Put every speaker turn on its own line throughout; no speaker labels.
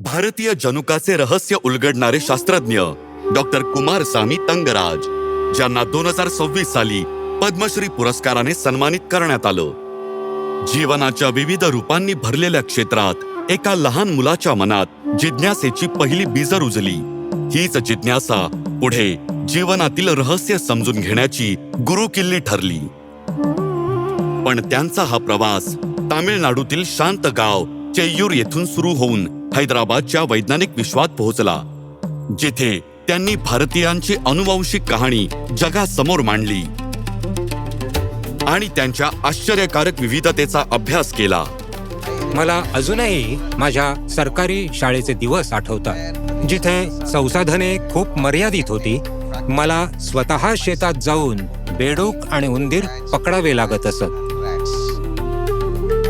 भारतीय जनुकाचे रहस्य उलगडणारे शास्त्रज्ञ डॉक्टर कुमारसामी तंगराज, ज्यांना 2026 साली पद्मश्री पुरस्काराने सन्मानित करण्यात आलं. जीवनाच्या विविध रूपांनी भरलेल्या क्षेत्रात एका लहान मुलाच्या मनात जिज्ञासेची पहिली बीज रुजली. हीच जिज्ञासा पुढे जीवनातील रहस्य समजून घेण्याची गुरुकिल्ली ठरली. पण त्यांचा हा प्रवास तामिळनाडूतील शांत गाव चेय्यूर येथून सुरू होऊन हैदराबादच्या वैज्ञानिक विश्वात पोहोचला, जिथे त्यांनी भारतीयांची अनुवांशिक कहाणी जगासमोर मांडली आणि त्यांच्या आश्चर्यकारक विविधतेचा अभ्यास केला.
मला अजूनही माझ्या सरकारी शाळेचे दिवस आठवतात, जिथे संसाधने खूप मर्यादित होती. मला स्वतः शेतात जाऊन बेडूक आणि उंदीर पकडावे लागत असत.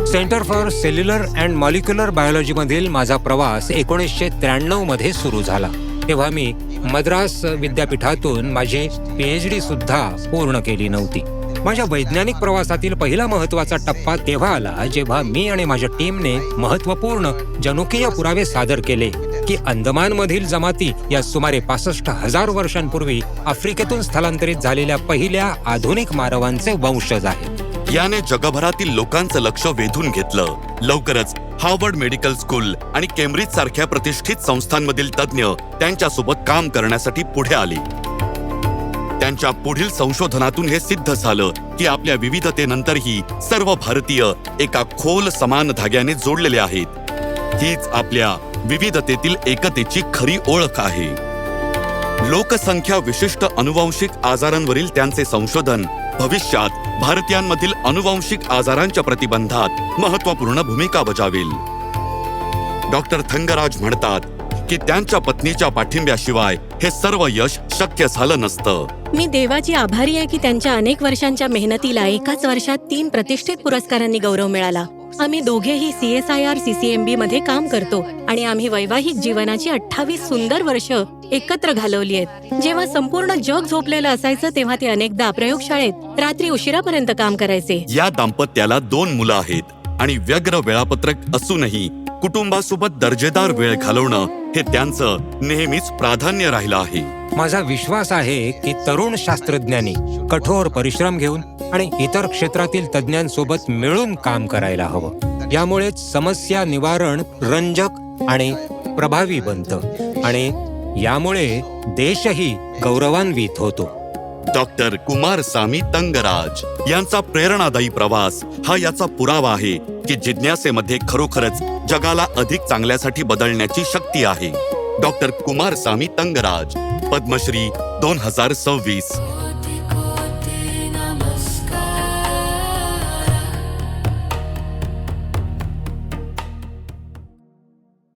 Centre for cellular and molecular बायोलॉजीमधील माझा प्रवास 1993 मध्ये सुरू झाला. तेव्हा मी मद्रास विद्यापीठातून माझी PhD सुद्धा पूर्ण केली नव्हती. माझ्या वैज्ञानिक प्रवासातील पहिला महत्वाचा टप्पा तेव्हा आला जेव्हा मी आणि माझ्या टीमने महत्वपूर्ण जनुकीय पुरावे सादर केले की अंदमानमधील जमाती या सुमारे 65,000 वर्षांपूर्वी आफ्रिकेतून स्थलांतरित झालेल्या पहिल्या आधुनिक मानवांचे वंशज आहेत.
याने जगभरातील लोकांचं लक्ष वेधून घेतलं. लवकरच हार्वर्ड मेडिकल स्कूल आणि केम्ब्रिज सारख्या प्रतिष्ठित संस्थांमधील तज्ज्ञ त्यांच्यासोबत काम करण्यासाठी पुढे आले. त्यांच्या पुढील संशोधनातून हे सिद्ध झालं की आपल्या विविधतेनंतरही सर्व भारतीय एका खोल समान धाग्याने जोडलेले आहेत. हीच आपल्या विविधतेतील एकतेची खरी ओळख आहे. लोकसंख्या विशिष्ट अनुवांशिक आजारांवरील त्यांचे संशोधन भविष्यात भारतीयांमधील अनुवांशिक आजारांच्या प्रतिबंधात महत्त्वपूर्ण भूमिका बजावेल. डॉक्टर थंगराज म्हणतात की त्यांच्या पत्नीच्या पाठिंब्याशिवाय हे सर्व यश शक्य झालं नसतं.
मी देवाची आभारी आहे की त्यांच्या अनेक वर्षांच्या मेहनतीला एकाच वर्षात 3 प्रतिष्ठित पुरस्कारांनी गौरव मिळाला. आम्ही दोघेही CSIR CCMB मध्ये काम करतो आणि आम्ही वैवाहिक जीवनाची 28 सुंदर वर्ष एकत्र घालवली आहेत. जेव्हा संपूर्ण जग झोपलेलं असायचं तेव्हा ते अनेकदा प्रयोगशाळेत रात्री उशिरापर्यंत काम करायचे.
या दाम्पत्याला 2 मुलं आहेत आणि व्यग्र वेळापत्रक असूनही कुटुंबासोबत दर्जेदार वेळ घालवणं हे त्यांचं नेहमीच प्राधान्य राहिलं आहे.
माझा विश्वास आहे की तरुण शास्त्रज्ञांनी कठोर परिश्रम घेऊन आणि इतर क्षेत्रातील तज्ज्ञांसोबत मिळून काम करायला हवं. यामुळेच समस्या निवारण रंजक आणि प्रभावी बनतं आणि यामुळे देशही गौरवान्वित होतो.
डॉक्टर कुमारसामी तंगराज यांचा प्रेरणादायी प्रवास हा याचा पुरावा आहे की जिज्ञासेमध्ये खरोखरच जगाला अधिक चांगल्यासाठी बदलण्याची शक्ती आहे. डॉक्टर कुमारसामी तंगराज, पद्मश्री 2026.